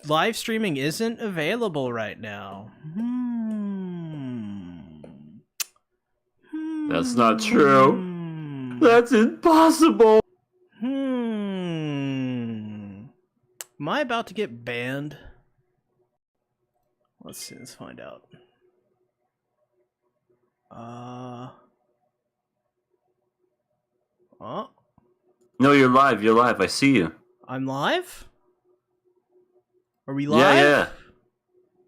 Live streaming isn't available right now. That's not true. That's impossible. Am I about to get banned? Let's see. Let's find out. Oh. No, you're live. You're live. I see you. I'm live? Are we live?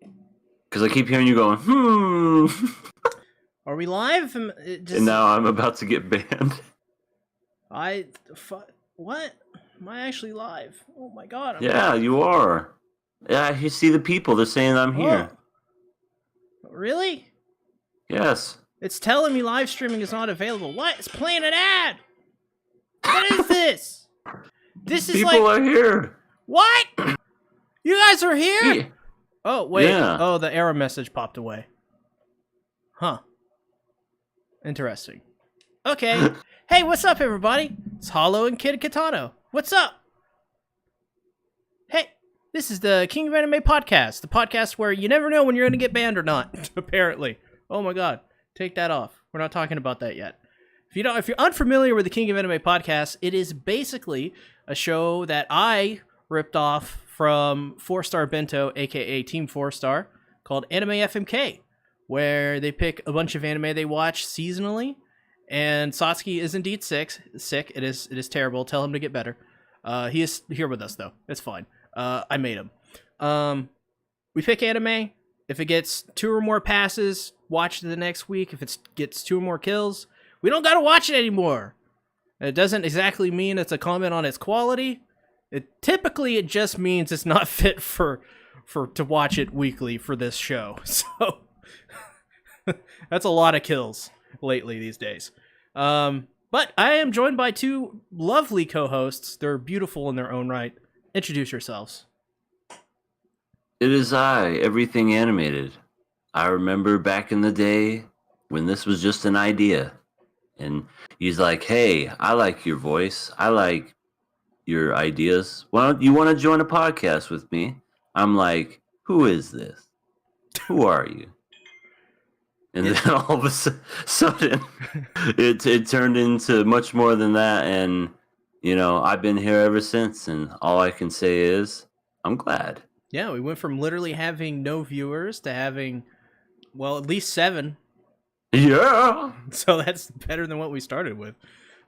Yeah. Because I keep hearing you going, Are we live? And now I'm about to get banned. What? Am I actually live? Oh my god. Yeah, you are. Yeah, you see the people. They're saying I'm here. Really? Yes. It's telling me live streaming is not available. What? It's playing an ad! What is this? This is people are here. What? You guys are here? Yeah. Oh, wait. Yeah. Oh, the error message popped away. Huh. Interesting. Okay. Hey, what's up, everybody? It's Hollow and Kid Katano. What's up? Hey, this is the King of Anime podcast. The podcast where you never know when you're going to get banned or not, apparently. Oh my god. Take that off. We're not talking about that yet. If you're unfamiliar with the King of Anime podcast, it is basically a show that I ripped off from 4-Star Bento, aka Team 4-Star, called Anime FMK, where they pick a bunch of anime they watch seasonally. And Satsuki is indeed sick. It is terrible. Tell him to get better. He is here with us though. It's fine. I made him. We pick anime. If it gets 2 or more passes, watch it the next week. If it gets 2 or more kills, we don't gotta watch it anymore. It doesn't exactly mean it's a comment on its quality. Typically it just means it's not fit for to watch it weekly for this show. So that's a lot of kills lately these days. But I am joined by 2 lovely co-hosts. They're beautiful in their own right. Introduce yourselves. It is I, Everything Animated. I remember back in the day when this was just an idea. And he's like, hey, I like your voice. I like your ideas. You want to join a podcast with me? I'm like, who is this? Who are you? And then all of a sudden, it turned into much more than that. And, I've been here ever since. And all I can say is, I'm glad. Yeah, we went from literally having no viewers to having, well, at least 7. Yeah. So that's better than what we started with.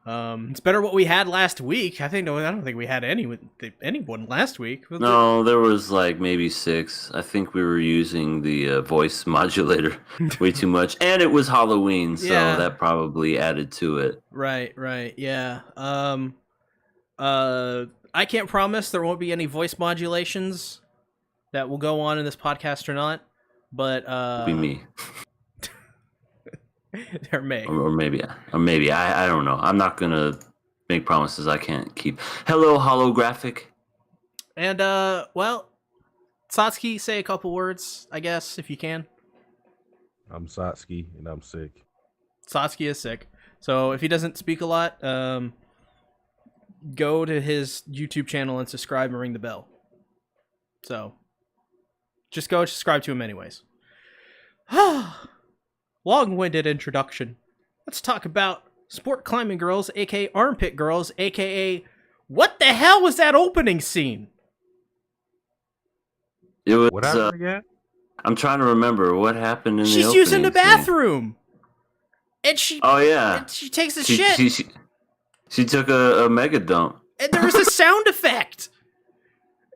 It's better what we had last week. I don't think we had anyone last week. No, there was like maybe 6. I think we were using the voice modulator way too much, and it was Halloween, so that probably added to it. Right, yeah. I can't promise there won't be any voice modulations that will go on in this podcast or not, but It'll be me. There may. Or maybe. I don't know. I'm not going to make promises I can't keep. Hello, holographic. And, well, Satsuki, say a couple words, I guess, if you can. I'm Satsuki, and I'm sick. Satsuki is sick. So if he doesn't speak a lot, go to his YouTube channel and subscribe and ring the bell. So, just go subscribe to him anyways. Long-winded introduction. Let's talk about sport climbing girls, aka armpit girls, aka what the hell was that opening scene? It was. What happened again? I'm trying to remember what happened in the opening. She's using the bathroom, and she. Oh yeah. And she takes a shit. She took a mega dump. And there was a sound effect.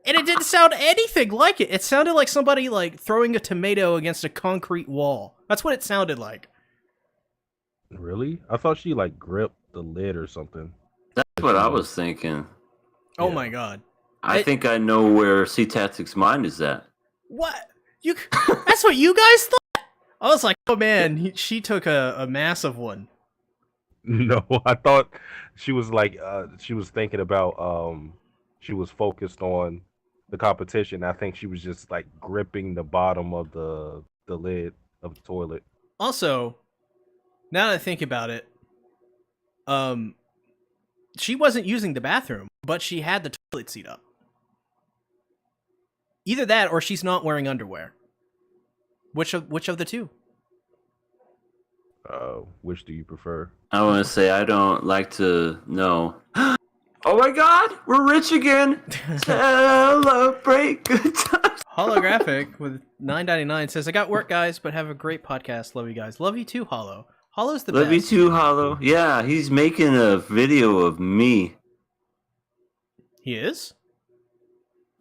And it didn't sound anything like it. It sounded like somebody like throwing a tomato against a concrete wall. That's what it sounded like. Really? I thought she like gripped the lid or something. That's what I was thinking. Oh my god. I think I know where SeaTactics' mind is at. What? That's what you guys thought? I was like, oh man, she took a massive one. No, I thought she was like she was thinking about she was focused on the competition. I think she was just like gripping the bottom of the lid of the toilet. Also, now that I think about it, she wasn't using the bathroom, but she had the toilet seat up. Either that or she's not wearing underwear. Which of the two? Which do you prefer? I want to say I don't like to know. Oh my God, we're rich again! Celebrate good times. Holographic with $9.99 says, "I got work, guys, but have a great podcast. Love you guys. Love you too, Hollow. Hollow's the Love you best. too, Hollow. Yeah, he's making a video of me. He is?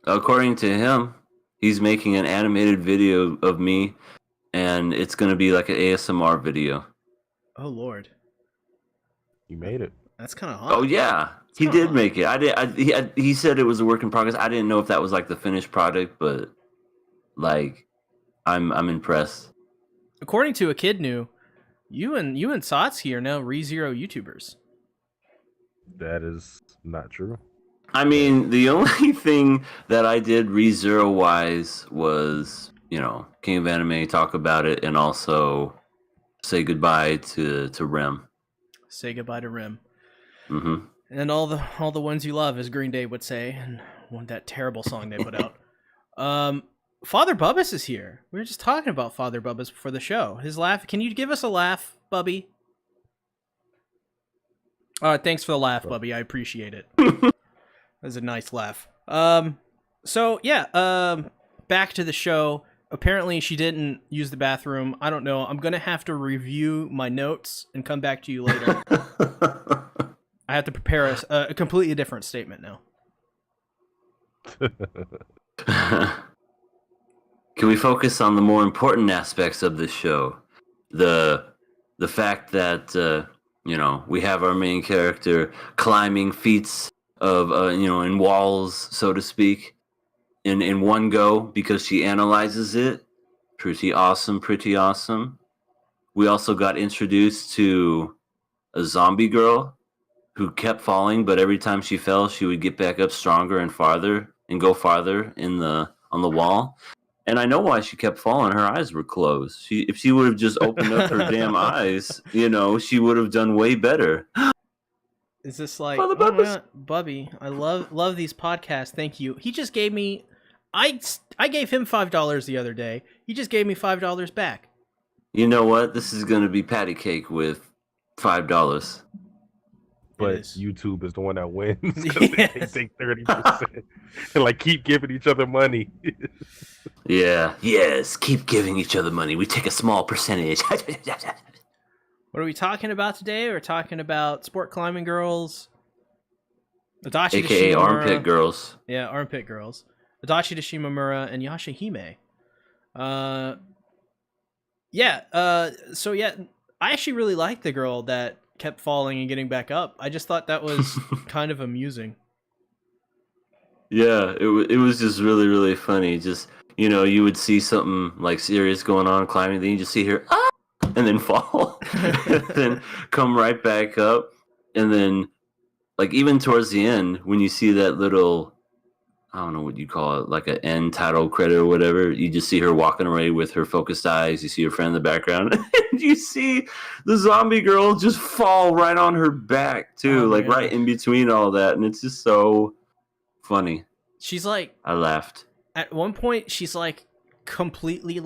According to him, he's making an animated video of me, and it's gonna be like an ASMR video. Oh Lord, You made it. that's kind of hot. Oh yeah, he did make it. He said it was a work in progress. I didn't know if that was like the finished product, but like, I'm impressed. According to a kid new, you and Satsuki are now ReZero YouTubers. That is not true. I mean, the only thing that I did ReZero wise was, King of Anime, talk about it, and also say goodbye to Rem. Say goodbye to Rim. Mm-hmm. And all the ones you love, as Green Day would say, and that terrible song they put out. Father Bubbas is here. We were just talking about Father Bubbas before the show. His laugh. Can you give us a laugh, Bubby? Thanks for the laugh, Bubby. I appreciate it. That was a nice laugh. So yeah, back to the show. Apparently she didn't use the bathroom. I don't know. I'm gonna have to review my notes and come back to you later. I have to prepare a completely different statement now. Can we focus on the more important aspects of this show? The fact that we have our main character climbing feats of in walls, so to speak, in one go because she analyzes it. Pretty awesome. We also got introduced to a zombie girl who kept falling, but every time she fell, she would get back up stronger and farther and go farther on the wall. And I know why she kept falling. Her eyes were closed. If she would have just opened up her damn eyes, she would have done way better. Is this like, Father Bubbas. Bubby? I love these podcasts. Thank you. He just gave me, I gave him $5 the other day. He just gave me $5 back. You know what? This is gonna be patty cake with $5. But YouTube is the one that wins. Yes. They take 30% and keep giving each other money. Yeah. Yes. Keep giving each other money. We take a small percentage. What are we talking about today? We're talking about sport climbing girls. Adachi AKA Shimamura. armpit girls. Yeah, armpit girls. Adachi to Shimamura and YashaHime. So yeah, I actually really liked the girl that kept falling and getting back up. I just thought that was kind of amusing. Yeah, it was just really, really funny. Just, you would see something serious going on climbing, then you just see her and then fall, and then come right back up, and then even towards the end when you see that little, I don't know what you call it, like an end title credit or whatever, you just see her walking away with her focused eyes. You see her friend in the background, and you see the zombie girl just fall right on her back too, right in between all that, and it's just so funny. She's I laughed. At one point she's completely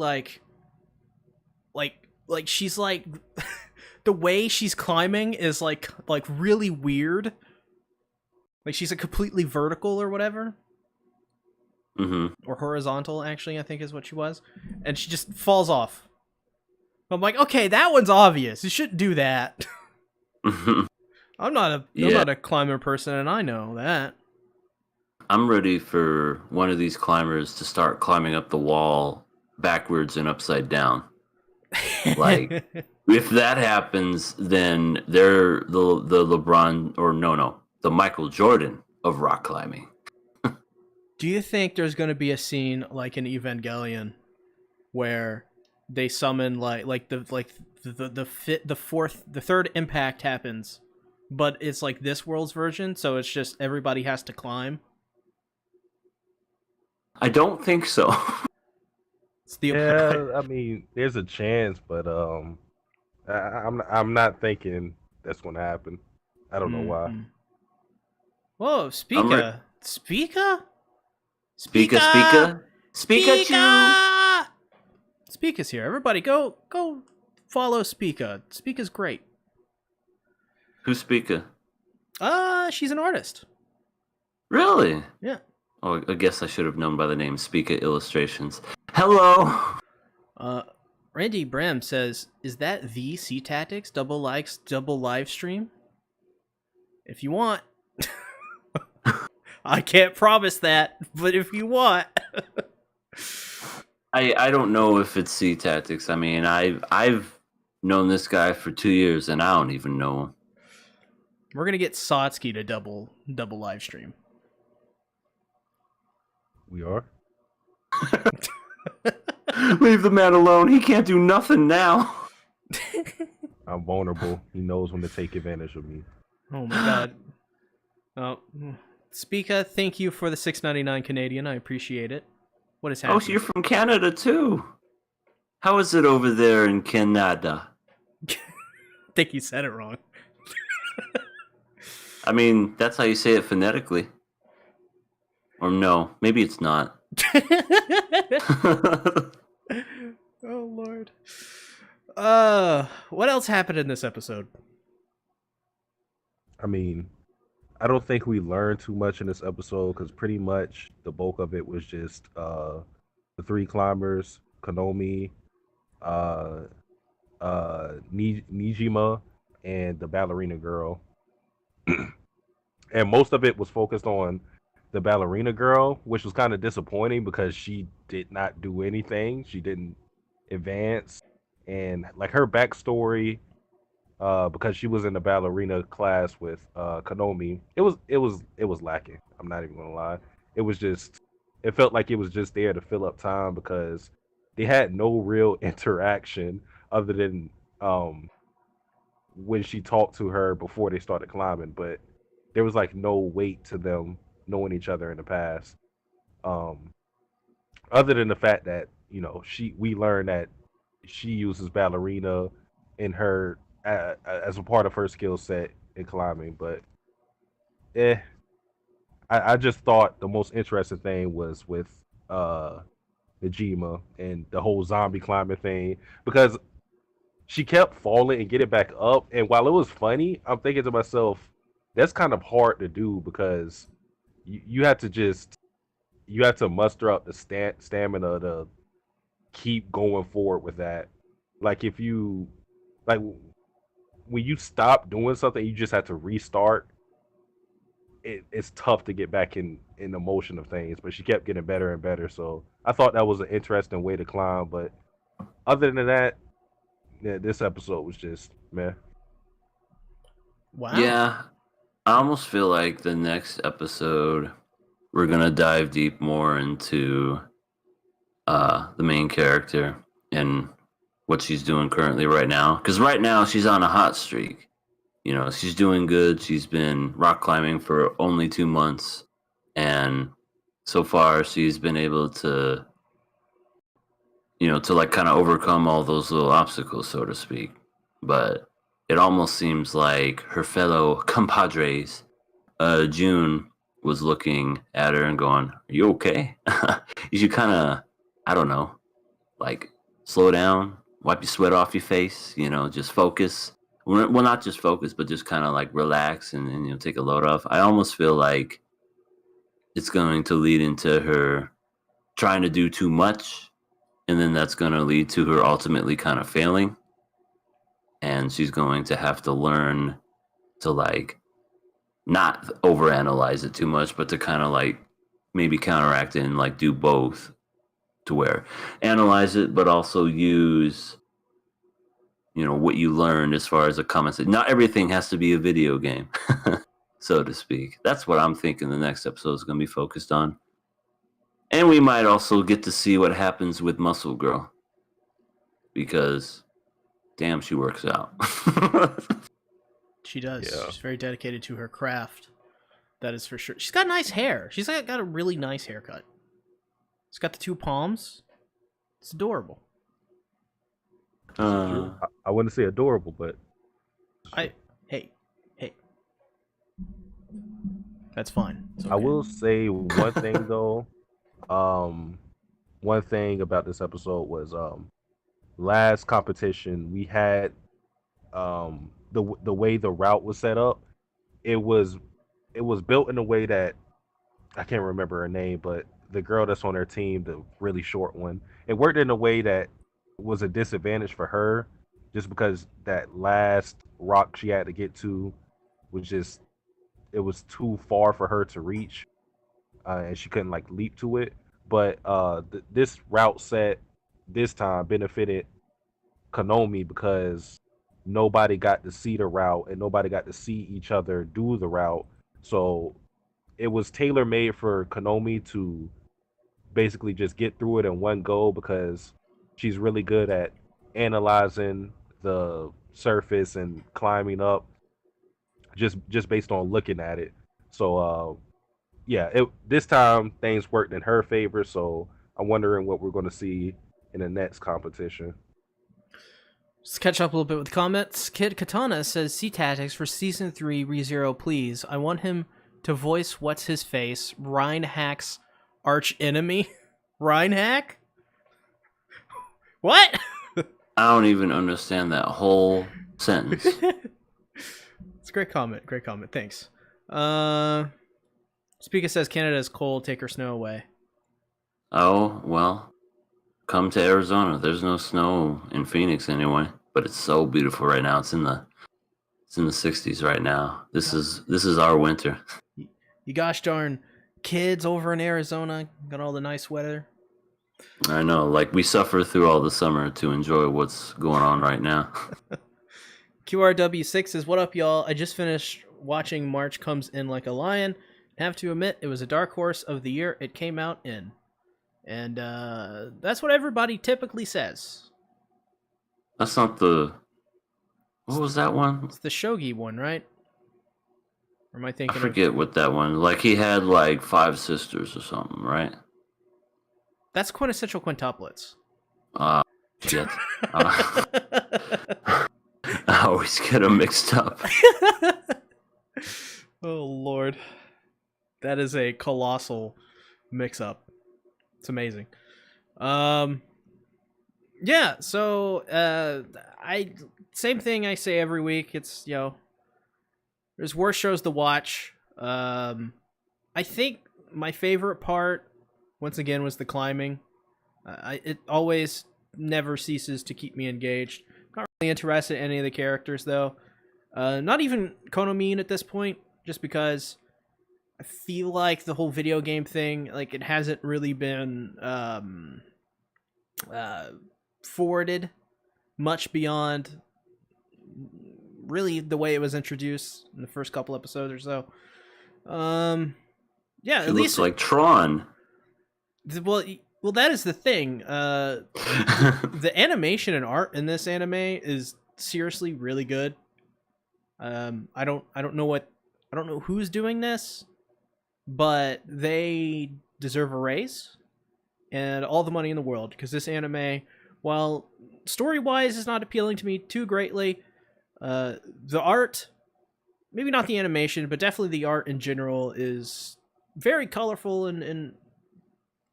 she's the way she's climbing is really weird. She's completely vertical or whatever. Mm-hmm. Or horizontal, actually, I think is what she was. And she just falls off. I'm like, okay, that one's obvious. You shouldn't do that. I'm not a climber person, and I know that. I'm ready for one of these climbers to start climbing up the wall backwards and upside down. If that happens, then they're the LeBron, or the Michael Jordan of rock climbing. Do you think there's going to be a scene like in Evangelion where they summon the third impact happens, but it's this world's version, so it's just everybody has to climb? I don't think so. I mean, there's a chance, but I'm not thinking that's gonna happen. I don't know why. Whoa, Speaka. Pikachu! Speaka's here. Everybody, go follow Speaka. Speaka's great. Who's Pika? She's an artist. Really? Yeah. Oh, I guess I should have known by the name Pika Illustrations. Hello! Randy Bram says, is that the SeaTactics double likes double live stream? If you want. I can't promise that, but if you want. I don't know if it's SeaTactics. I mean, I've known this guy for 2 years and I don't even know him. We're gonna get Sotsky to double live stream. We are. Leave the man alone. He can't do nothing now. I'm vulnerable. He knows when to take advantage of me. Oh my god. Oh, Speaka, thank you for the $6.99 Canadian. I appreciate it. What is happening? Oh, so you're from Canada too. How is it over there in Canada? I think you said it wrong. I mean, that's how you say it phonetically. Or no, maybe it's not. Oh Lord. What else happened in this episode? I mean, I don't think we learned too much in this episode because pretty much the bulk of it was just the three climbers, Konomi, Nijima, and the ballerina girl. And most of it was focused on the ballerina girl, which was kind of disappointing because she did not do anything. She didn't advance, and like her backstory, because she was in the ballerina class with Konomi, it was lacking. I'm not even gonna lie. It felt like it was just there to fill up time because they had no real interaction other than when she talked to her before they started climbing, but there was like no weight to them knowing each other in the past. Other than the fact that, we learned that she uses ballerina in her as a part of her skill set in climbing, but I just thought the most interesting thing was with Najima and the whole zombie climbing thing, because she kept falling and getting back up, and while it was funny, I'm thinking to myself, that's kind of hard to do because you have to muster up the stamina to keep going forward with that. Like if you like when you stop doing something, you just have to restart. It's tough to get back in the motion of things, but she kept getting better and better. So I thought that was an interesting way to climb. But other than that, yeah, this episode was just meh. Wow. Yeah, I almost feel like the next episode we're gonna dive deep more into the main character and what she's doing currently right now. Because right now she's on a hot streak. She's doing good. She's been rock climbing for only 2 months, and so far she's been able to, to like kind of overcome all those little obstacles, so to speak. But it almost seems like her fellow compadres, June, was looking at her and going, "Are you okay? You should kind of, I don't know, like slow down, wipe your sweat off your face, just focus." Well, not just focus, but just kind of like relax and take a load off. I almost feel like it's going to lead into her trying to do too much, and then that's going to lead to her ultimately kind of failing. And she's going to have to learn to like not overanalyze it too much, but to kind of like maybe counteract it and like do both, to where analyze it, but also use what you learned as far as a comment. Not everything has to be a video game, so to speak. That's what I'm thinking the next episode is going to be focused on. And we might also get to see what happens with Muscle Girl, because damn, she works out. She does. Yeah. She's very dedicated to her craft. That is for sure. She's got nice hair. She's got a really nice haircut. She's got the 2 palms. It's adorable. I wouldn't say adorable, but Hey. That's fine. It's I okay. will say one thing though. one thing about this episode was last competition we had the way the route was set up. It was built in a way that I can't remember her name, but the girl that's on her team, the really short one, it worked in a way that was a disadvantage for her, just because that last rock she had to get to was just it was too far for her to reach, and she couldn't like leap to it. But this route set this time benefited Konami because nobody got to see the route and nobody got to see each other do the route. So it was tailor made for Konami to basically just get through it in one go because she's really good at analyzing the surface and climbing up just based on looking at it. So yeah, this time things worked in her favor. So I'm wondering what we're going to see in the next competition. Let's catch up a little bit with comments. Kid Katana says, SeaTactics for Season 3, ReZero, please. I want him to voice What's His Face, Rhinehack's arch enemy. Rhinehack? What? I don't even understand that whole sentence. It's a great comment. Great comment. Thanks. Speaker says, Canada is cold. Take her snow away. Oh, well, come to Arizona. There's no snow in Phoenix anyway, but it's so beautiful right now. It's in the 60s right now. This is our winter. You gosh darn kids over in Arizona got all the nice weather. I know, like we suffer through all the summer to enjoy what's going on right now. QRW6 says, what up, y'all? I just finished watching March Comes In Like a Lion. I have to admit, it was a dark horse of the year it came out in. And that's what everybody typically says. That's not the... What was that one? It's the Shogi one, right? Or am I thinking I forget what that one... Like, he had, like, 5 sisters or something, right? That's quintessential quintuplets. Shit. I always get them mixed up. Oh, Lord. That is a colossal mix-up. It's amazing. Yeah, so same thing I say every week. It's, you know, there's worse shows to watch. I think my favorite part, once again, was the climbing. It always never ceases to keep me engaged. Not really interested in any of the characters, though. Not even Konomin at this point, just because I feel like the whole video game thing, like, it hasn't really been forwarded much beyond really the way it was introduced in the first couple episodes or so. Yeah, It at least looks like Tron. Well, that is the thing. The animation and art in this anime is seriously really good. I don't know who's doing this, but they deserve a raise and all the money in the world, because this anime, while story-wise is not appealing to me too greatly, the art, maybe not the animation, but definitely the art in general, is very colorful and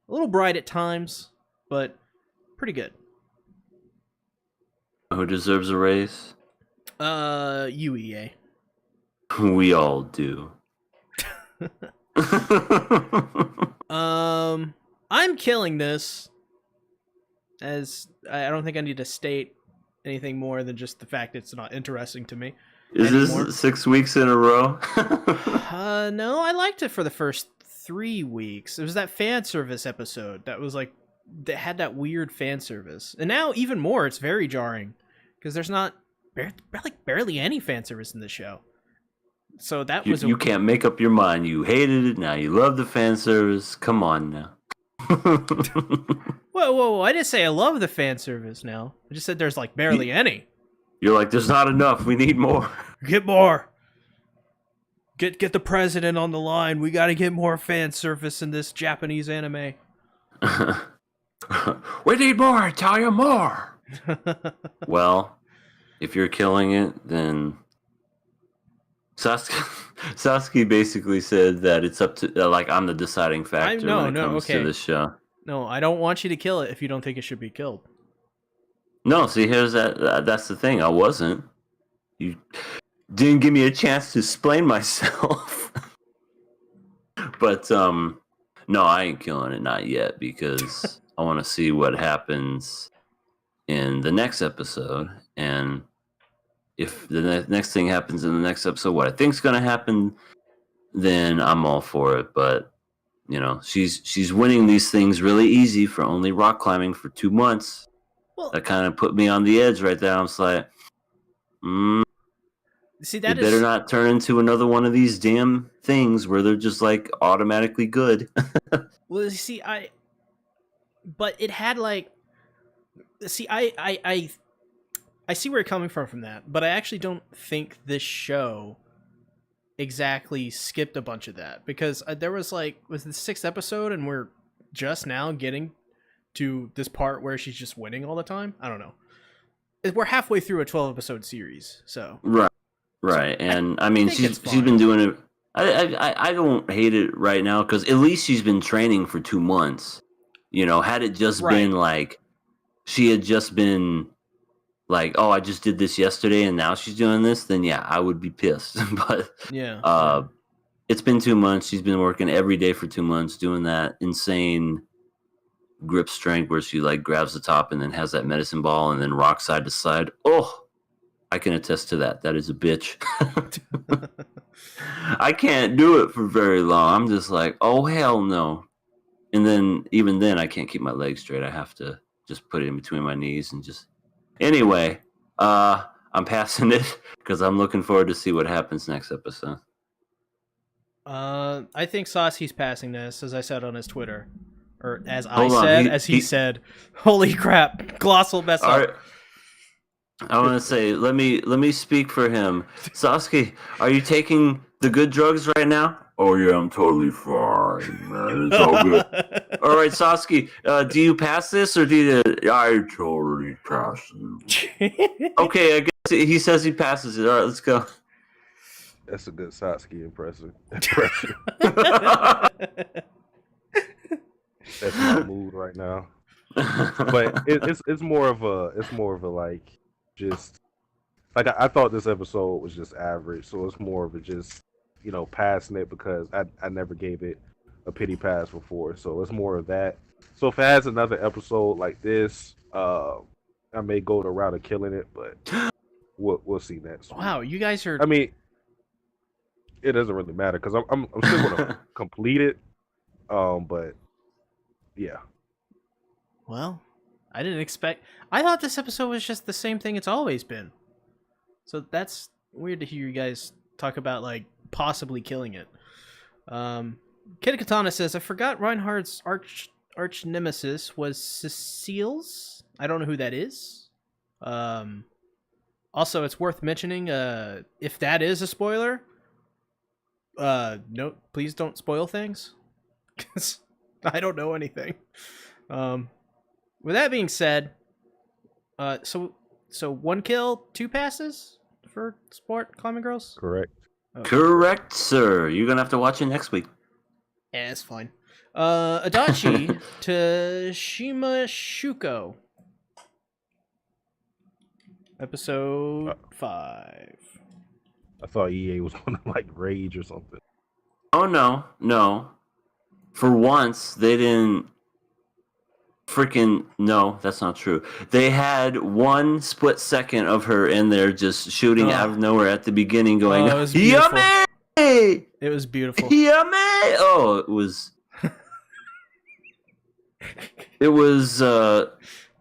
a little bright at times, but pretty good. Who deserves a raise? UEA. We all do. I'm killing this, as I don't think I need to state anything more than just the fact it's not interesting to me. Is anymore. this 6 weeks in a row? No, I liked it for the first 3 weeks. It was that fan service episode that was like, that had that weird fan service. And now even more, it's very jarring, because there's not barely any fan service in the show. So that was you can't make up your mind. You hated it, now you love the fan service. Come on now. Whoa, I didn't say I love the fan service now. I just said there's like barely any. You're like, there's not enough. We need more. Get more. Get the president on the line. We got to get more fan service in this Japanese anime. We need more. I tell you, more. Well, if you're killing it, then Sasuke basically said that it's up to, like, I'm the deciding factor when it comes to this show. No, I don't want you to kill it if you don't think it should be killed. No, see, here's that's the thing. I wasn't. You didn't give me a chance to explain myself. But no, I ain't killing it, not yet, because I want to see what happens in the next episode, and if the next thing happens in the next episode, what I think's gonna happen, then I'm all for it. But you know, she's winning these things really easy for only rock climbing for 2 months. Well, That kind of put me on the edge right there. I'm just like, see, you that better is not turn into another one of these damn things where they're just like automatically good. well. See, but it had like, see, I see where you're coming from that, but I actually don't think this show exactly skipped a bunch of that, because there was the 6th episode, and we're just now getting to this part where she's just winning all the time. I don't know. We're halfway through a 12-episode series, so Right, So and I mean think it's she's fine. been doing it. I don't hate it right now because at least she's been training for 2 months. You know, had it just Right. been like she had just been like, oh, I just did this yesterday and now she's doing this, then yeah, I would be pissed. But yeah. it's been 2 months. She's been working every day for 2 months, doing that insane grip strength where she like grabs the top and then has that medicine ball and then rocks side to side. Oh, I can attest to that. That is a bitch. I can't do it for very long. I'm just like, oh hell no. And then even then I can't keep my legs straight. I have to just put it in between my knees and just anyway, I'm passing it because I'm looking forward to see what happens next episode. I think Sasuke's passing this, as I said on his Twitter, or as I Hold on, said, as he said. Holy crap! Gloss will mess All up. right. I want to say, let me speak for him. Sasuke, are you taking the good drugs right now? Oh yeah, I'm totally fine, man. It's all good. All right, Sasuke, do you pass this or do you? I totally pass it. Okay, I guess he says he passes it. All right, let's go. That's a good Satsuki impression. That's my mood right now. But it's more of a like just like I thought this episode was just average, so it's more of a just passing it because I never gave it a pity pass before, so it's more of that. So if it has another episode like this, I may go the route of killing it, but we'll see next week. Wow, you guys are. I mean, it doesn't really matter because I'm still gonna complete it. But yeah. Well, I didn't expect. I thought this episode was just the same thing it's always been. So that's weird to hear you guys talk about like possibly killing it. Kid Katana says, I forgot Reinhardt's arch nemesis was Cecile's. I don't know who that is. Also, it's worth mentioning, if that is a spoiler, no, please don't spoil things, because I don't know anything. With that being said, so 1 kill, 2 passes for sport climbing girls? Correct. Okay. Correct, sir. You're gonna have to watch it next week. Yeah, it's fine. Adachi to Shimashuko. Episode 5. I thought EA was gonna like rage or something. Oh no. For once, they didn't freaking no, that's not true. They had 1 split second of her in there just shooting out of nowhere at the beginning going, it was beautiful. Yummy! It was beautiful. Yummy! Oh, it was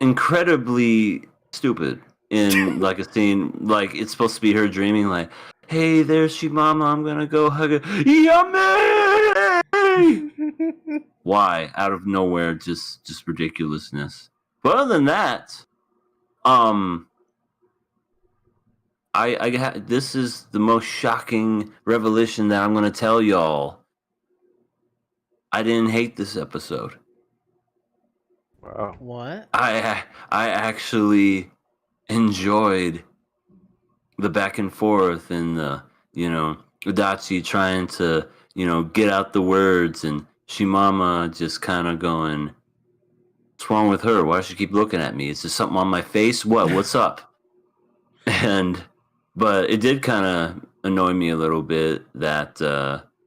incredibly stupid in like a scene like it's supposed to be her dreaming like, hey, there's Shimama, I'm gonna go hug her. Yummy! Why? Out of nowhere, just ridiculousness. But other than that, this is the most shocking revelation that I'm gonna tell y'all. I didn't hate this episode. Wow. What? I actually enjoyed the back and forth and the Adachi trying to get out the words and Shimama just kind of going, wrong with her? Why does she keep looking at me? Is there something on my face? What's up? But it did kind of annoy me a little bit that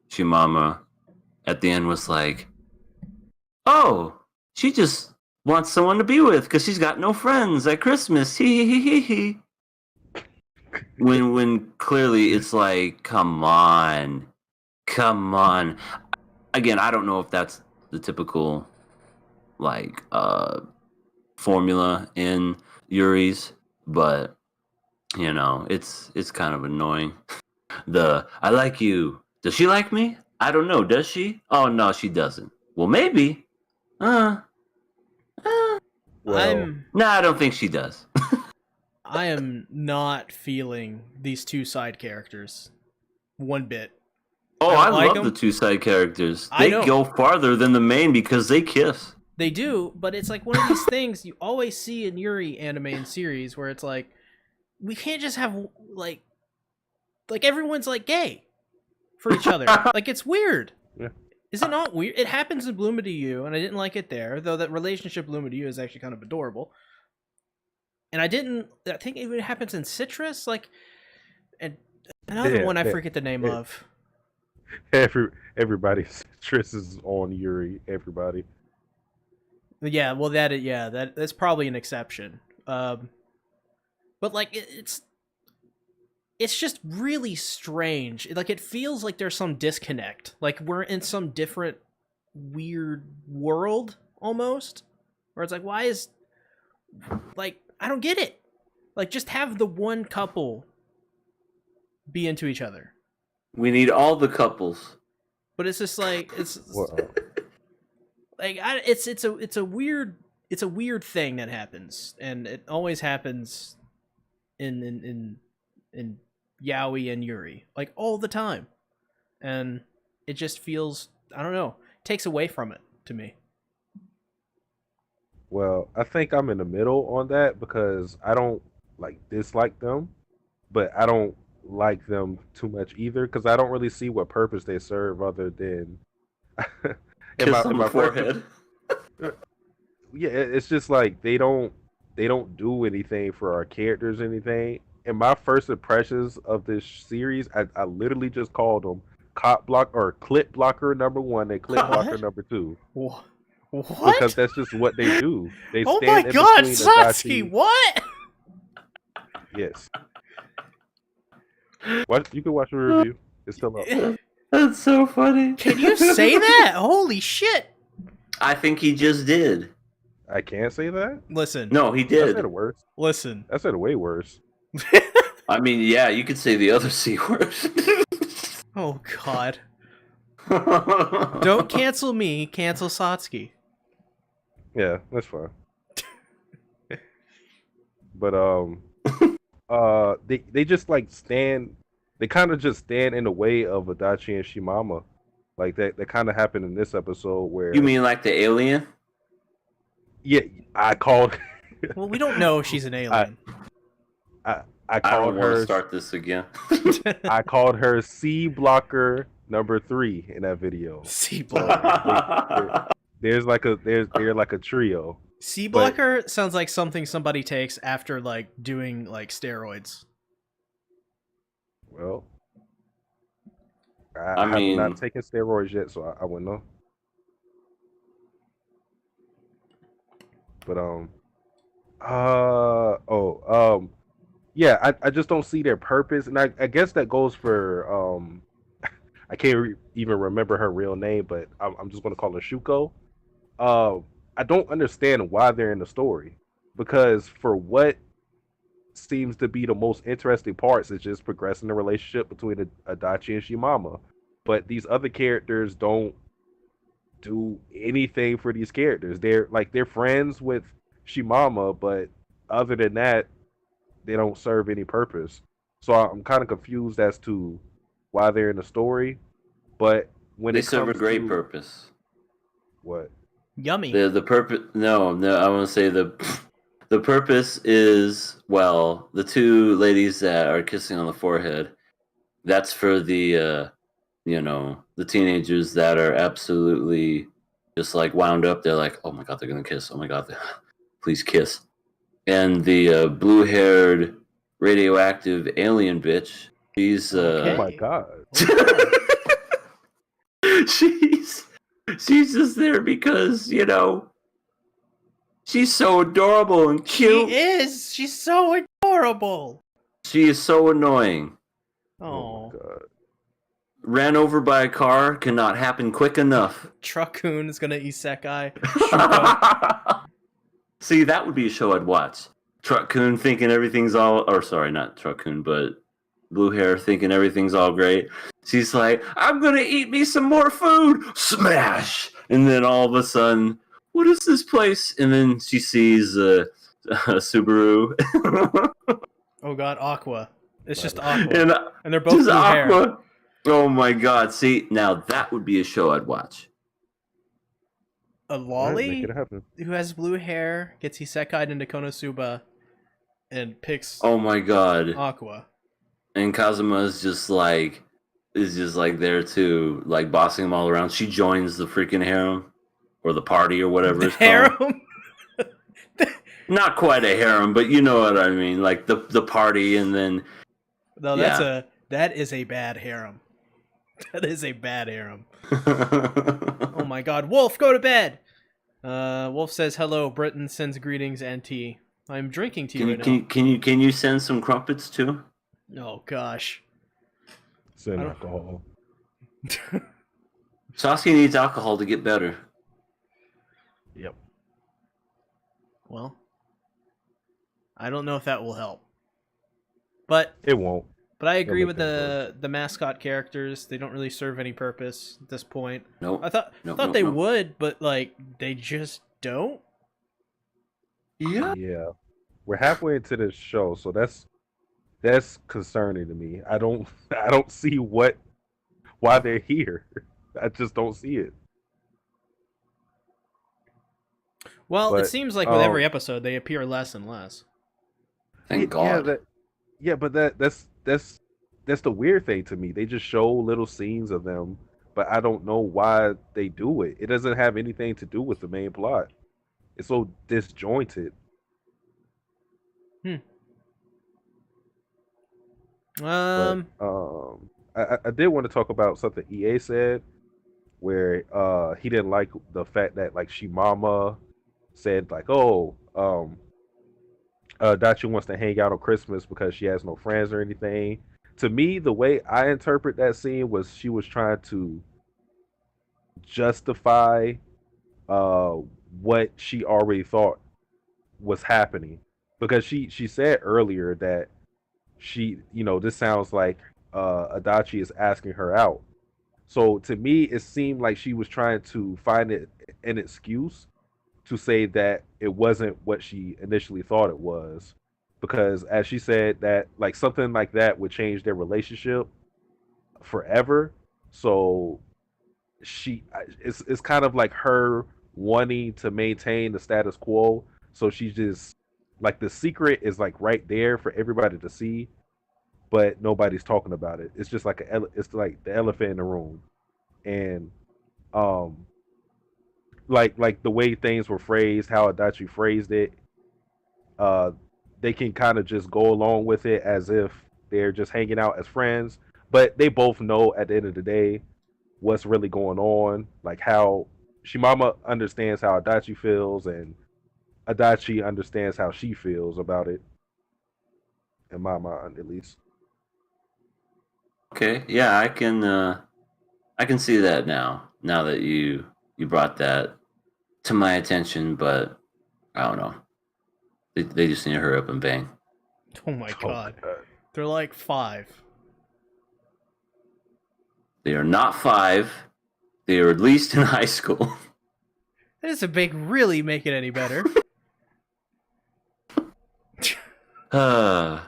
Shimamura at the end was like, oh, she just wants someone to be with because she's got no friends at Christmas. He. When clearly it's like, come on. Again, I don't know if that's the typical like formula in Yuri's, but you know, it's kind of annoying. I like you. Does she like me? I don't know. Does she? Oh no, she doesn't. Well, maybe. Well, no, I don't think she does. I am not feeling these two side characters one bit. Oh, I like love them. the two side characters. They go farther than the main because they kiss. They do, but it's like one of these things you always see in Yuri anime and series where it's like, we can't just have like everyone's like gay for each other. Like, it's weird. Yeah. Is it not weird? It happens in Bloom to You, and I didn't like it there, though that relationship Bloom to You is actually kind of adorable. And I think it even happens in Citrus, like, and another one I forget the name of. Everybody, Citrus is on Yuri. Everybody. Yeah, well, that's probably an exception. But like, it's just really strange. Like, it feels like there's some disconnect. Like, we're in some different weird world almost, where it's like, why is, like, I don't get it. Like, just have the one couple be into each other. We need all the couples. But it's just like, like, it's a weird thing that happens, and it always happens in Yaoi and Yuri, like, all the time, and it just feels, I don't know, takes away from it to me. Well, I think I'm in the middle on that because I don't like dislike them, but I don't like them too much either because I don't really see what purpose they serve other than Kiss on the forehead. Yeah, it's just like they don't do anything for our characters or anything. And my first impressions of this series, I literally just called them cop block or clip blocker number 1 and clip blocker number 2. What? Because that's just what they do. They oh stand my god, Satsuki, Adachi, what? Yes. What? You can watch the review. It's still up. That's so funny. Can you say that? Holy shit. I think he just did. I can't say that? Listen. No, he did. I said it worse. Listen. I said it way worse. I mean, yeah, you could say the other C word. Oh, God. Don't cancel me, cancel Satsuki. Yeah, that's fine. But they just like stand. They kind of just stand in the way of Adachi and Shimamura. Like that kind of happened in this episode where. You mean like the alien? Yeah, I called. Well, we don't know if she's an alien. I called don't her. Want to start this again. I called her C blocker number 3 in that video. C blocker. They're like a trio. C blocker sounds like something somebody takes after like doing like steroids. Well, I mean, have not taken steroids yet, so I wouldn't know. But yeah, I just don't see their purpose, and I guess that goes for I can't even remember her real name, but I'm just gonna call her Shuko. I don't understand why they're in the story, because for what seems to be the most interesting parts is just progressing the relationship between Adachi and Shimamura. But these other characters don't do anything for these characters. They're friends with Shimamura, but other than that, they don't serve any purpose. So I'm kind of confused as to why they're in the story. But when they it serve a comes great to, purpose. What? Yummy. The purpose? No. I want to say the purpose is, well, the two ladies that are kissing on the forehead. That's for the the teenagers that are absolutely just like wound up. They're like, oh my god, they're gonna kiss. Oh my god, please kiss. And the blue-haired radioactive alien bitch, she's Oh my Okay. god. she's just there because she's so adorable and cute. She is. She's so adorable. She is so annoying. Oh. My god. Ran over by a car cannot happen quick enough. Truck-kun is gonna isekai. Shuko. See, that would be a show I'd watch. Truck-kun thinking everything's all... Or sorry, not Truck-kun, but blue hair thinking everything's all great. She's like, I'm gonna eat me some more food! Smash! And then all of a sudden, what is this place? And then she sees Subaru. Oh god, Aqua. It's just Aqua. And they're both just blue hair. Aqua. Oh my god, see, now that would be a show I'd watch. A Make lolly it happen. who has blue hair gets isekai'd into Konosuba and picks Oh my god. Aqua. And Kazuma is just like there too, like bossing them all around. She joins the freaking harem or the party or whatever The it's called. harem? Not quite a harem, but you know what I mean, like the party, and then No, that is a bad harem. That is a bad harem. Oh my god. Wolf, go to bed! Wolf says hello, Britain sends greetings and tea. I'm drinking tea right now. Can you send some crumpets too? Oh gosh. Send alcohol. Sasuke needs alcohol to get better. Yep. Well, I don't know if that will help. But It won't. I agree It'll with make the mascot characters. They don't really serve any purpose at this point. Nope. I thought Nope, they nope. would, but like they just don't. Yeah. Yeah. We're halfway into this show, so that's concerning to me. I don't see why they're here. I just don't see it. Well, it But, seems like with every episode they appear less and less. Thank God. But that's the weird thing to me. They just show little scenes of them, but I don't know why they do it. It doesn't have anything to do with the main plot. It's so disjointed. But, I did want to talk about something EA said, where he didn't like the fact that like Shimamura said like, oh, Adachi wants to hang out on Christmas because she has no friends or anything. To me, the way I interpret that scene was she was trying to justify what she already thought was happening, because she said earlier that this sounds like Adachi is asking her out. So to me, it seemed like she was trying to find an excuse to say that it wasn't what she initially thought it was, because as she said that like something like that would change their relationship forever. So it's kind of like her wanting to maintain the status quo. So she's just like, the secret is like right there for everybody to see, but nobody's talking about it. It's just like it's like the elephant in the room. And like the way things were phrased, how Adachi phrased it, they can kind of just go along with it as if they're just hanging out as friends, but they both know at the end of the day what's really going on, like how Shimamura understands how Adachi feels and Adachi understands how she feels about it, in my mind at least. Okay, yeah, I can see that now that you brought that to my attention, but I don't know. They just need to hurry up and bang. Oh my god. They're like 5. They are not 5. They are at least in high school. That doesn't really make it any better.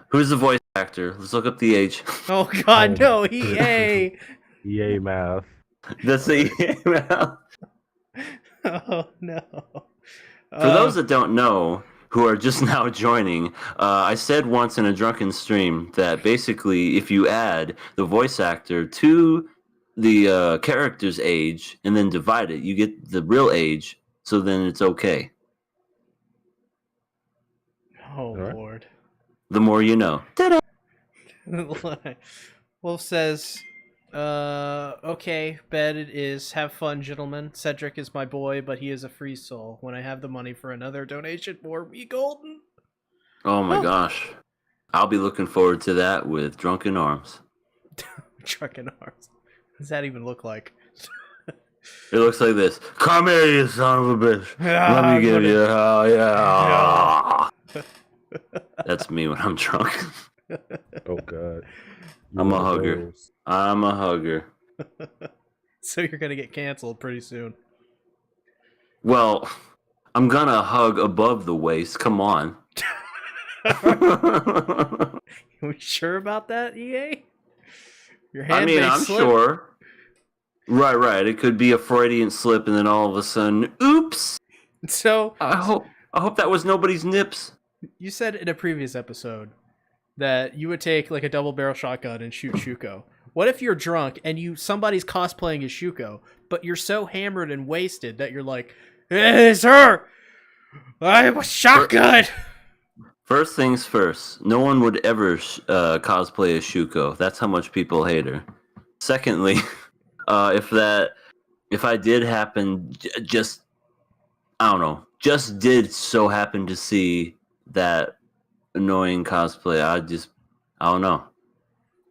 Who's the voice actor? Let's look up the age. Oh god, no, EA! EA math. That's the email. Oh no. For those that don't know, who are just now joining, I said once in a drunken stream that basically if you add the voice actor to the character's age and then divide it. You get the real age, so then it's okay. Oh, All right. Lord. The more you know. Ta-da! Wolf says, okay, bet it is. Have fun, gentlemen. Cedric is my boy, but he is a free soul. When I have the money for another donation, more me golden. Oh my Oh. gosh. I'll be looking forward to that with drunken arms. Trucking arms. What does that even look like? It looks like this. Come here, you son of a bitch. Let me give you hell, yeah. That's me when I'm drunk. Oh God. I'm You're a one of hugger. those. I'm a hugger. So you're gonna get canceled pretty soon. Well, I'm gonna hug above the waist. Come on. You sure about that, EA? Your I hand mean, may I'm slip. sure. Right. It could be a Freudian slip, and then all of a sudden, oops. So I hope that was nobody's nips. you said in a previous episode that you would take like a double barrel shotgun and shoot Shuko. What if you're drunk and somebody's cosplaying as Shuko, but you're so hammered and wasted that you're like, it's her! I have a shotgun! First things first, no one would ever cosplay as Shuko. That's how much people hate her. Secondly, if I did happen, just I don't know, just did so happen to see that annoying cosplay, I don't know.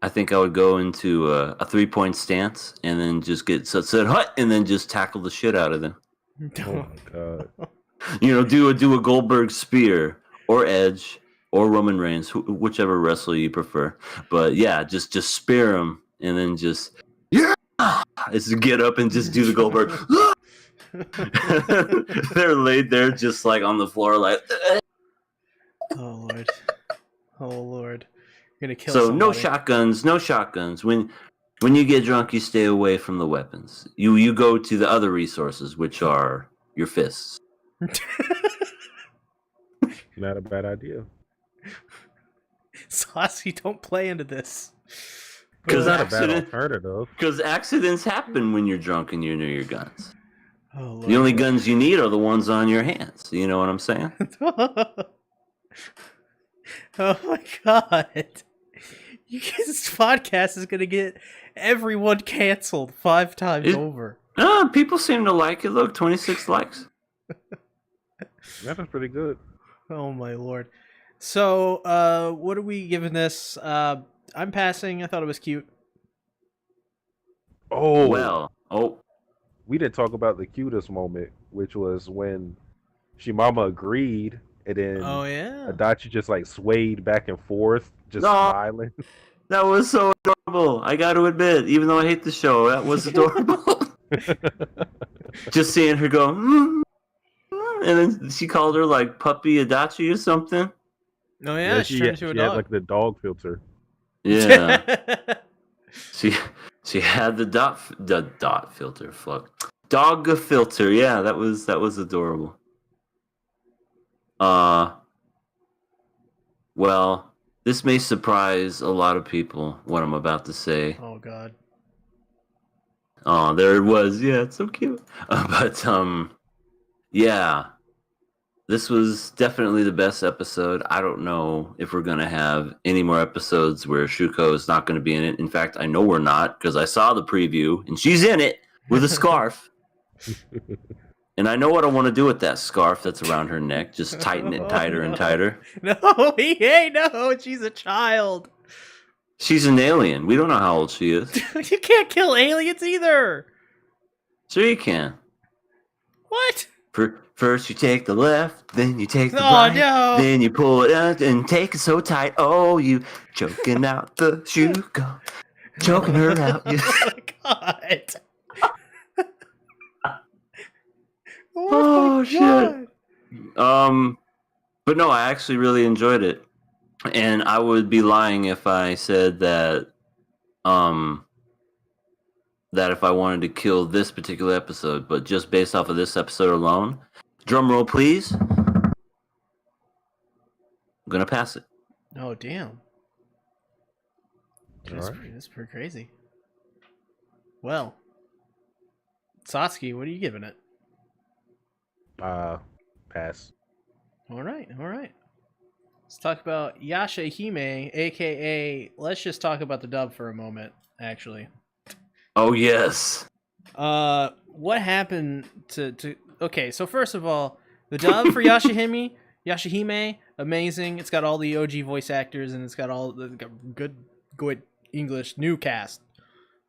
I think I would go into a 3-point stance and then just get said hut and then just tackle the shit out of them. Oh my God. Do a Goldberg spear or Edge or Roman Reigns, whichever wrestler you prefer. But yeah, just spear them and then just get up and just do the Goldberg. They're laid there just like on the floor, like. Oh Lord. Oh Lord. You're gonna kill So somebody. no shotguns. When you get drunk, you stay away from the weapons. You go to the other resources, which are your fists. Not a bad idea. Saucy, don't play into this. Because Not a bad alternative. accidents happen when you're drunk and you're near your guns. Oh, Lord. The only guns you need are the ones on your hands. You know what I'm saying? Oh my God. This podcast is gonna get everyone canceled 5 times over. People seem to like it. Look, 26 likes. That was pretty good. Oh my Lord. So, what are we giving this? I'm passing. I thought it was cute. Oh, Well, we didn't talk about the cutest moment, which was when Shimamura agreed, and then Oh yeah. Adachi just like swayed back and forth, just No. smiling. that was so adorable. I got to admit, even though I hate the show, that was adorable. Just seeing her go, and then she called her like puppy Adachi or something. Oh yeah, she turned into a she dog. had like the dog filter. Yeah, she had the dot filter. Fuck, dog filter. Yeah, that was adorable. Well, this may surprise a lot of people. What I'm about to say. Oh God. Oh, there it was. Yeah, it's so cute. But yeah, this was definitely the best episode. I don't know if we're gonna have any more episodes where Shuko is not gonna be in it. In fact, I know we're not because I saw the preview and she's in it with a scarf. And I know what I want to do with that scarf that's around her neck. Just tighten it tighter and tighter. No, hey, no, she's a child. She's an alien. We don't know how old she is. You can't kill aliens either. Sure you can. What? First you take the left, then you take the Oh, right, no. then you pull it out and take it so tight. Oh, you choking out the Shuko, choking her out. Oh my God. Oh, my shit. God. But no, I actually really enjoyed it, and I would be lying if I said that if I wanted to kill this particular episode, but just based off of this episode alone, drum roll please, I'm gonna pass it. Oh damn. All right. That's pretty crazy. Well, Satsuki, what are you giving it? Pass. All right. Let's talk about YashaHime, aka. Let's just talk about the dub for a moment. Actually, Oh yes. what happened to? Okay, so first of all, the dub for YashaHime, amazing. It's got all the OG voice actors, and it's got good English new cast.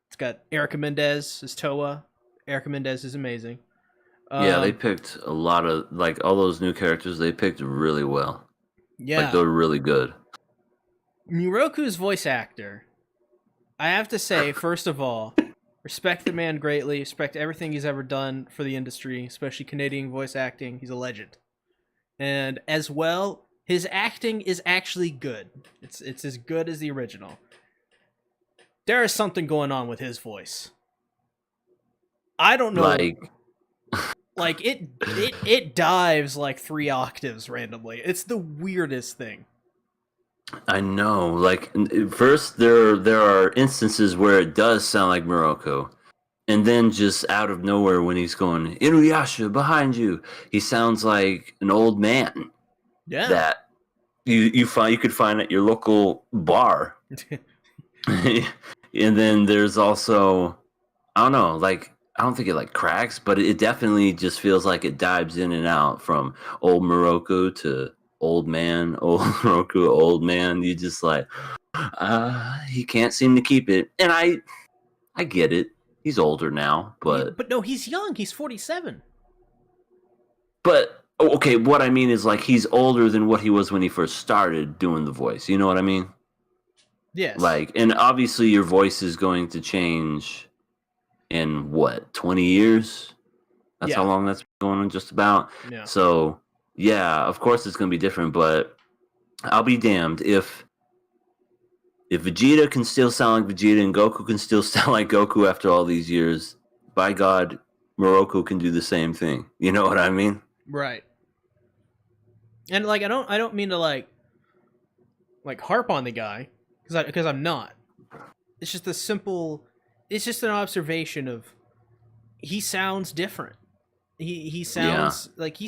It's got Erica Mendez as Toa. Erica Mendez is amazing. Yeah, they picked a lot of like all those new characters. They picked really well. Yeah, Like they're really good. Miroku's voice actor. I have to say, first of all, respect the man greatly. Respect everything he's ever done for the industry, especially Canadian voice acting. He's a legend. And as well, his acting is actually good. It's as good as the original. There is something going on with his voice. I don't know. Like it dives like 3 octaves randomly. It's the weirdest thing. I know. Like first, there are instances where it does sound like Morocco, and then just out of nowhere, when he's going Inuyasha behind you, he sounds like an old man. Yeah. That you could find at your local bar. And then there's also, I don't know, like I don't think it like cracks, but it definitely just feels like it dives in and out from old Morocco to old man, old Morocco, old man. You just like, he can't seem to keep it. And I get it. He's older now, but no, he's young. He's 47. But okay, what I mean is like he's older than what he was when he first started doing the voice. You know what I mean? Yes. Like, and obviously your voice is going to change in what, 20 years? That's how long that's been going on, just about. Yeah. So yeah, of course it's going to be different, but I'll be damned if Vegeta can still sound like Vegeta and Goku can still sound like Goku after all these years. By God, Morocco can do the same thing. You know what I mean? Right. And like I don't mean to like harp on the guy because I'm not. It's just it's just an observation of he sounds different. He sounds like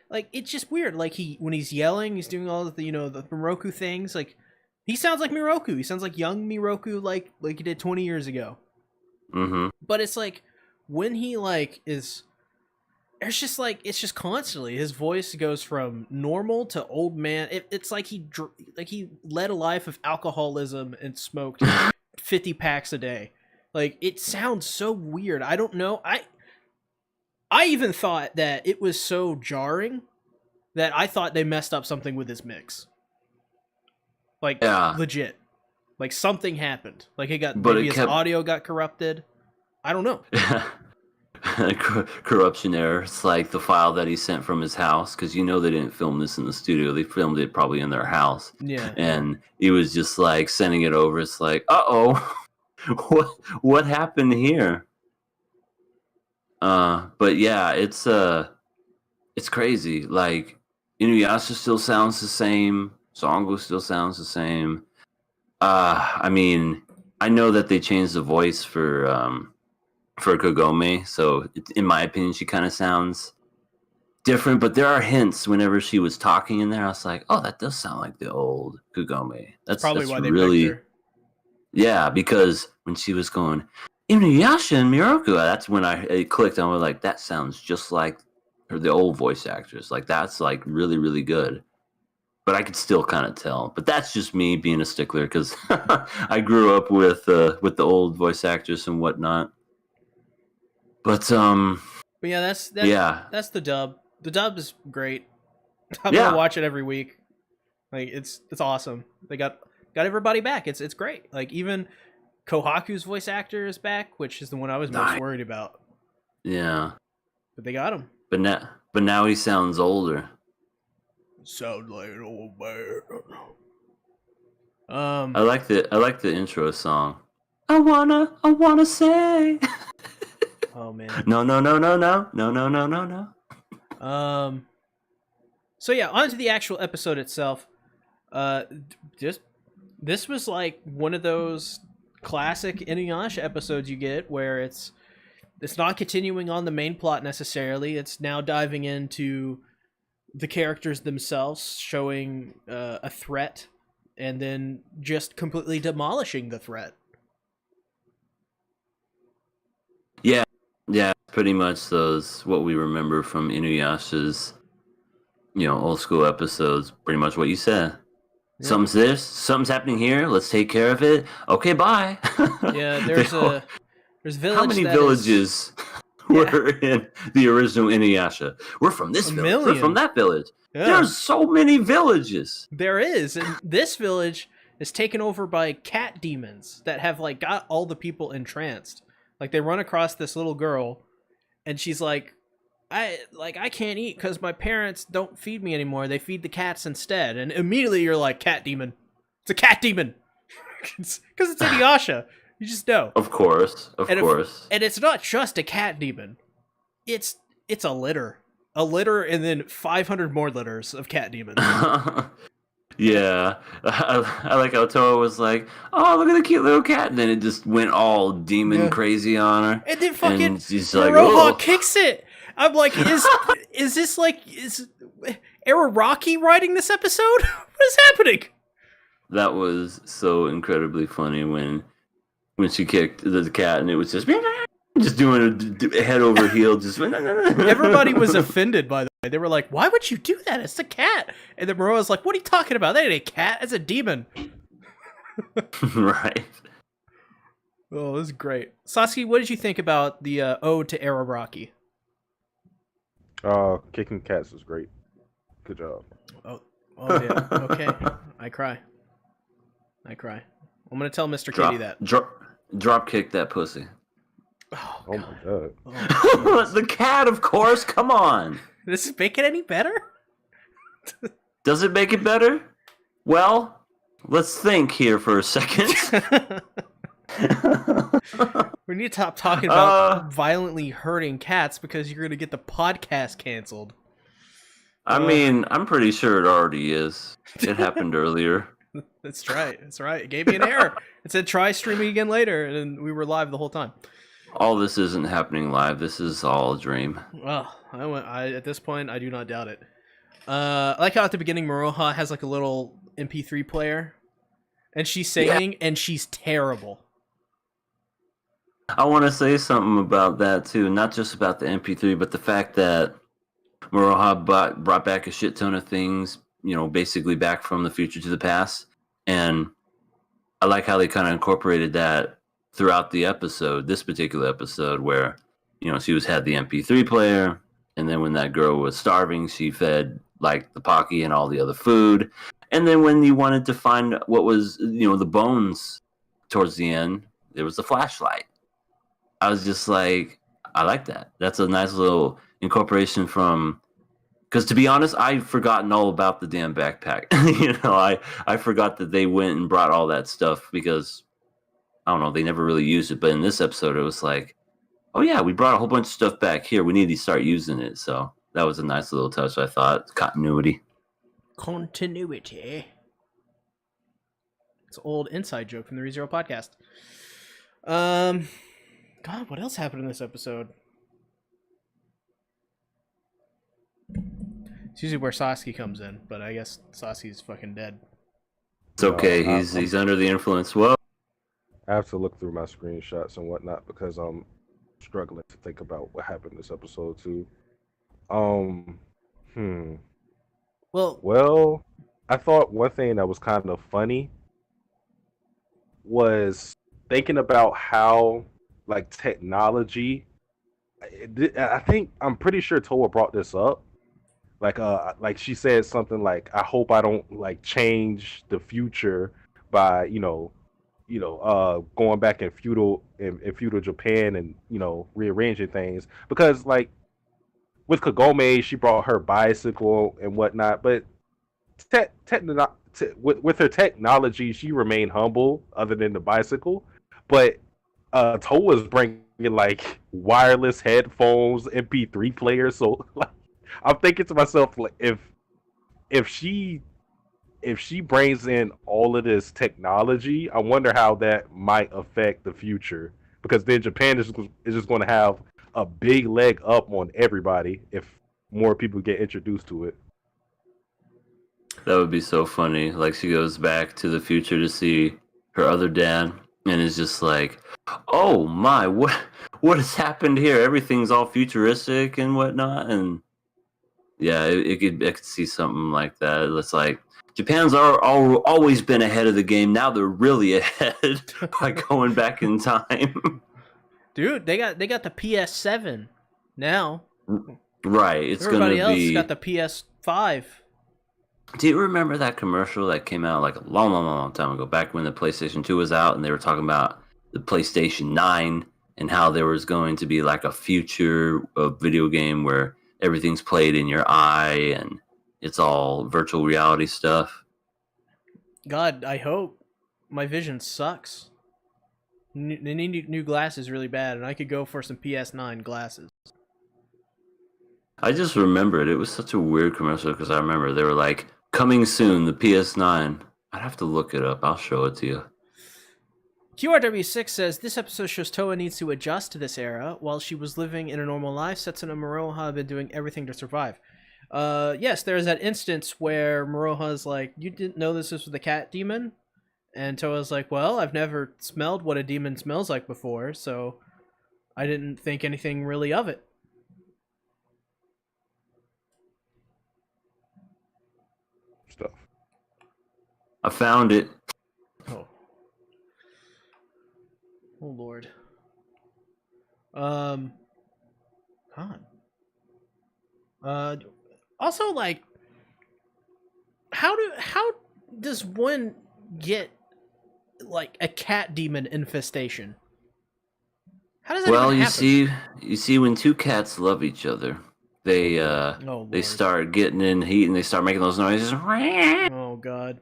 like it's just weird. Like when he's yelling, he's doing all of the the Miroku things. Like he sounds like Miroku. He sounds like young Miroku, like he did 20 years ago. Mm-hmm. But it's like when he is. It's just constantly his voice goes from normal to old man. It's like he led a life of alcoholism and smoked 50 packs a day. Like it sounds so weird. I don't know. I even thought that it was so jarring that I thought they messed up something with his mix. Like legit. Like something happened. Like his audio got corrupted. I don't know. Corruption error. It's like the file that he sent from his house, because they didn't film this in the studio. They filmed it probably in their house. Yeah. And he was just like sending it over. It's like, what happened here? But yeah, it's crazy. Like Inuyasha still sounds the same. Songo still sounds the same. I mean, I know that they changed the voice for Kagome, so in my opinion, she kind of sounds different. But there are hints whenever she was talking in there. I was like, "Oh, that does sound like the old Kagome." That's probably why they really, picked her. Yeah, because when she was going Inuyasha and Miroku, that's when it clicked. I was like, "That sounds just like the old voice actress. Like that's like really, really good." But I could still kind of tell. But that's just me being a stickler because I grew up with the old voice actress and whatnot. But yeah, that's the dub. The dub is great. I'm gonna watch it every week. Like it's awesome. They got everybody back. It's great. Like even Kohaku's voice actor is back, which is the one I was most worried about. Yeah, but they got him. But now he sounds older. Sound like an old man. I like the intro song. I wanna say. Oh man. No. So yeah, on to the actual episode itself. This was like one of those classic Inuyasha episodes you get where it's not continuing on the main plot necessarily. It's now diving into the characters themselves, showing a threat, and then just completely demolishing the threat. Yeah, pretty much those what we remember from Inuyasha's, old school episodes. Pretty much what you said. Yeah. Something's happening here. Let's take care of it. Okay, bye. Yeah, there's village. How many villages were in the original Inuyasha? We're from this village. We're from that village. Yeah. There's so many villages. There is, and this village is taken over by cat demons that have got all the people entranced. They run across this little girl, and she's like, I can't eat because my parents don't feed me anymore. They feed the cats instead. And immediately you're like, cat demon. It's a cat demon. Because it's Inuyasha. You just know. Of course. And it's not just a cat demon. It's a litter. A litter and then 500 more litters of cat demons. Yeah, I like how Toa was like, "Oh, look at the cute little cat," and then it just went all demon crazy on her. And then fucking Moroha kicks it. I'm like, is this is Araraki writing this episode? What is happening? That was so incredibly funny when she kicked the cat, and it was just doing a head over heel. Just everybody was offended by that. They were like, why would you do that? It's a cat. And then Moroha's like, what are you talking about? That ain't a cat. It's a demon. Right. Oh, this is great. Sasuke, what did you think about the ode to Araraki? Kicking cats is great. Good job. Oh yeah. Okay. I cry. I'm going to tell Mr. Kitty that. Drop kick that pussy. Oh my god. Oh, the cat, of course. Come on. Does it make it any better? Does it make it better? Well, let's think here for a second. We need to stop talking about violently hurting cats because you're going to get the podcast canceled. I mean, I'm pretty sure it already is. It happened earlier. That's right. It gave me an error. It said try streaming again later, and we were live the whole time. All this isn't happening live. This is all a dream. Well, at this point, I do not doubt it. I like how at the beginning, Moroha has a little MP3 player, and she's singing, and she's terrible. I want to say something about that, too. Not just about the MP3, but the fact that Moroha brought back a shit ton of things, basically back from the future to the past. And I like how they kind of incorporated that throughout the episode, this particular episode, where, she had the MP3 player, and then when that girl was starving, she fed, the Pocky and all the other food. And then when you wanted to find what was, the bones towards the end, there was the flashlight. I was just like, I like that. That's a nice little incorporation from... Because to be honest, I've forgotten all about the damn backpack. I forgot that they went and brought all that stuff because... I don't know, they never really used it, but in this episode, it was like, oh yeah, we brought a whole bunch of stuff back here. We need to start using it. So that was a nice little touch, I thought. Continuity. It's an old inside joke from the ReZero podcast. God, what else happened in this episode? It's usually where Sasuke comes in, but I guess Sasuke's fucking dead. It's okay, he's under the influence. Well, I have to look through my screenshots and whatnot because I'm struggling to think about what happened this episode too. Well, I thought one thing that was kind of funny was thinking about how technology. I'm pretty sure Toa brought this up. Like she said something like, "I hope I don't change the future by going back in feudal Japan and rearranging things," because with Kagome she brought her bicycle and whatnot, but with her technology she remained humble other than the bicycle. But Toa's bringing wireless headphones, MP3 players, so I'm thinking to myself if if she brings in all of this technology, I wonder how that might affect the future. Because then Japan is just going to have a big leg up on everybody if more people get introduced to it. That would be so funny. Like she goes back to the future to see her other dad, and is just like, "Oh my, what has happened here? Everything's all futuristic and whatnot." And yeah, I could see something like that. It's like Japan's always been ahead of the game. Now they're really ahead by going back in time. Dude, they got the PS7 now. Right, it's Everybody gonna else be. got the PS5. Do you remember that commercial that came out like a long time ago, back when the PlayStation 2 was out, and they were talking about the PlayStation 9 and how there was going to be like a future of video game where everything's played in your eye and it's all virtual reality stuff? God, I hope. My vision sucks. They need new glasses really bad, and I could go for some PS9 glasses. I just remembered it was such a weird commercial because I remember they were like, coming soon, the PS9. I'd have to look it up. I'll show it to you. QRW6 says, this episode shows Toa needs to adjust to this era. While she was living in a normal life, Setsuna and Moroha have been doing everything to survive. Yes, there's that instance where Moroha's like, you didn't know this was the cat demon? And Toa's like, well, I've never smelled what a demon smells like before, so I didn't think anything really of it. Stuff. I found it. Oh. Oh, Lord. God. Also, like, how does one get, like, a cat demon infestation? How does that Well, even happen? you see, when two cats love each other, they Oh, Lord. start getting in heat and they start making those noises. Oh, God.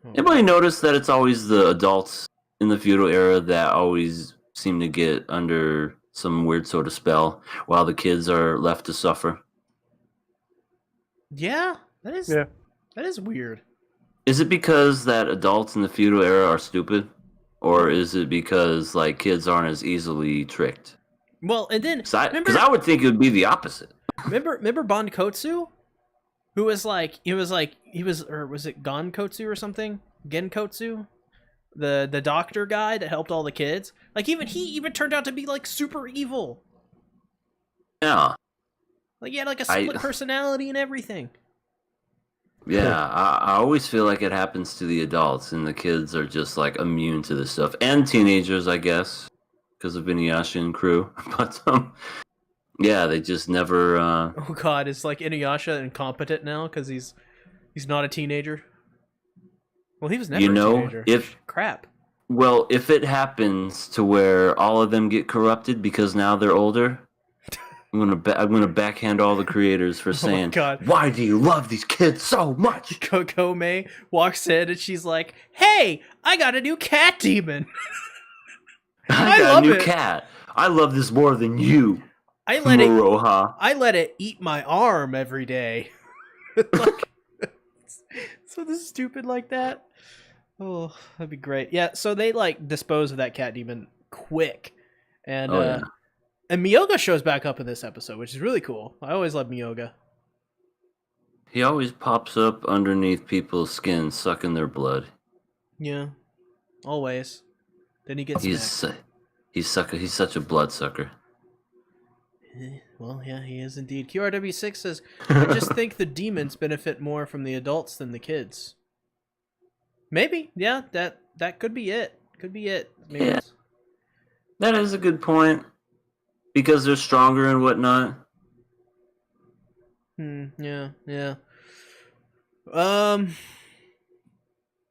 Oh, Anybody notice that it's always the adults in the feudal era that always seem to get under some weird sort of spell, while the kids are left to suffer? yeah, that is weird. Is it because that adults in the feudal era are stupid, or is it because like kids aren't as easily tricked? Well, and then Because I would think it would be the opposite. remember Bankotsu, who was like or was it Gankotsu or something? Genkotsu, the doctor guy that helped all the kids. Like he even turned out to be like super evil. Yeah. Like he had like a split personality and everything. Yeah, I always feel like it happens to the adults, and the kids are just like immune to this stuff, and teenagers, I guess, because of Inuyasha and crew. But yeah, they just never. Oh God, is like Inuyasha incompetent now because he's not a teenager? Well, he was never a teenager. Crap. Well, if it happens to where all of them get corrupted because now they're older, I'm gonna backhand all the creators for saying, God. "Why do you love these kids so much?" Kokome walks in and she's like, "Hey, I got a new cat demon." I got a new cat. I love this more than you. Moroha. I let it eat my arm every day. Like, so this is stupid like that. Oh, that'd be great. Yeah, so they like dispose of that cat demon quick, and and Miyoga shows back up in this episode, which is really cool. I always love Miyoga. He always pops up underneath people's skin, sucking their blood. Yeah, always. Then he gets he's such a blood sucker. Well, yeah, he is indeed. QRW6 says, I just think the demons benefit more from the adults than the kids. Maybe, yeah, that could be it. Could be it. Maybe yeah, that is a good point. Because they're stronger and whatnot. Yeah.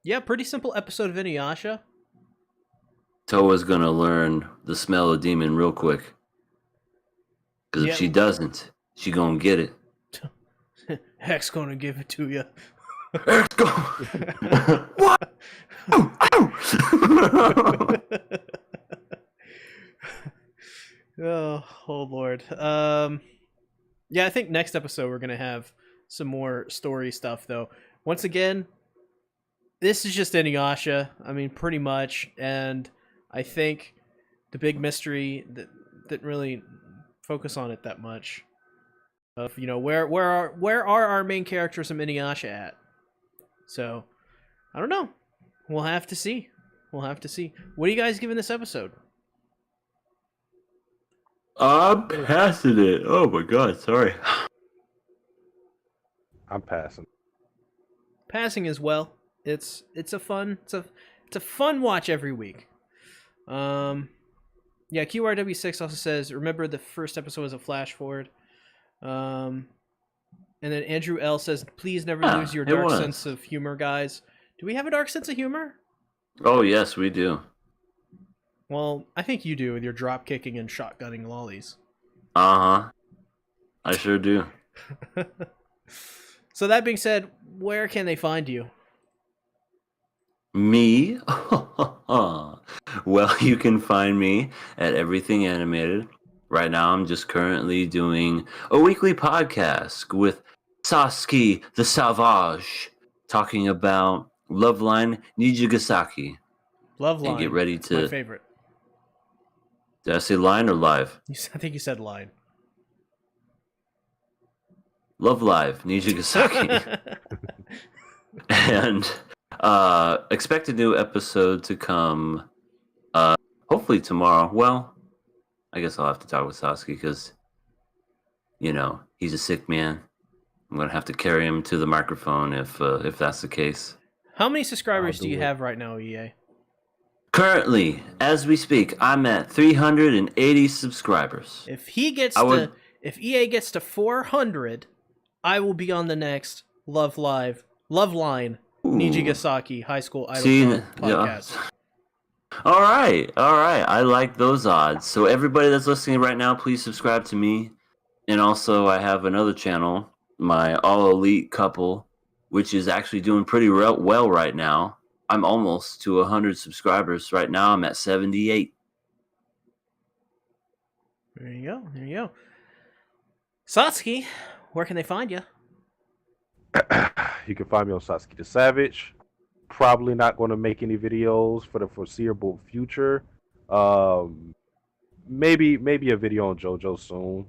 Yeah, pretty simple episode of Inuyasha. Toa's gonna learn the smell of demon real quick. Because if she doesn't, she gonna get it. Heck's gonna give it to you. Heck's gonna... What? Oh Lord. Yeah, I think next episode we're gonna have some more story stuff, though. Once again, this is just Inuyasha. I mean, pretty much, and I think the big mystery that didn't really focus on it that much. Of where are our main characters from Inuyasha at? So I don't know. We'll have to see. What are you guys giving this episode? I'm passing it. Oh my god, sorry. I'm passing. Passing as well. It's a fun watch every week. Yeah, QRW6 also says, remember the first episode was a flash forward. And then Andrew L says, please never lose your dark sense of humor, guys. Do we have a dark sense of humor? Oh yes, we do. Well, I think you do with your drop kicking and shotgunning lollies. Uh-huh. I sure do. So that being said, where can they find you? Me? Well, you can find me at Everything Animated. Right now, I'm just currently doing a weekly podcast with Sasuke the Savage, talking about Loveline Nijigasaki. Loveline. And get ready to... My favorite. Did I say line or live? I think you said line. Love Live Nijigasaki. And expect a new episode to come hopefully tomorrow. Well, I guess I'll have to talk with Sasuke because, he's a sick man. I'm going to have to carry him to the microphone if that's the case. How many subscribers do you have right now, EA? Currently, as we speak, I'm at 380 subscribers. If EA gets to 400, I will be on the next Loveline Nijigasaki High School Idol podcast. Yeah. All right. I like those odds. So everybody that's listening right now, please subscribe to me. And also, I have another channel, my All Elite Couple, which is actually doing pretty well right now. I'm almost to 100 subscribers. Right now, I'm at 78. There you go. Satsuki, where can they find you? You can find me on Sasuke the Savage. Probably not going to make any videos for the foreseeable future. Maybe a video on JoJo soon.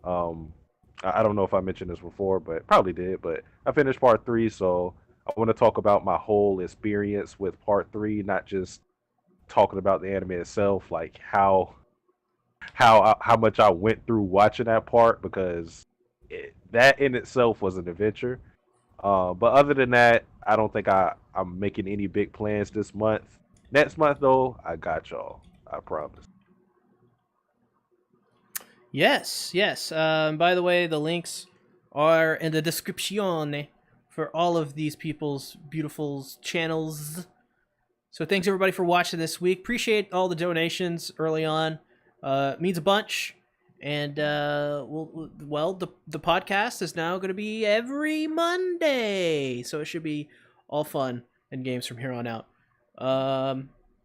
I don't know if I mentioned this before, but probably did. But I finished part 3, so I want to talk about my whole experience with part 3, not just talking about the anime itself, like how much I went through watching that part, because that in itself was an adventure. But other than that, I don't think I'm making any big plans this month. Next month, though, I got y'all. I promise. Yes. By the way, the links are in the description for all of these people's beautiful channels. So thanks everybody for watching this week. Appreciate all the donations early on. Means a bunch. And the podcast is now going to be every Monday, so it should be all fun and games from here on out.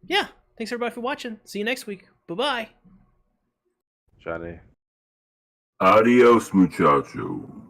Yeah, thanks everybody for watching. See you next week. Bye-bye. Johnny. Adios, muchacho.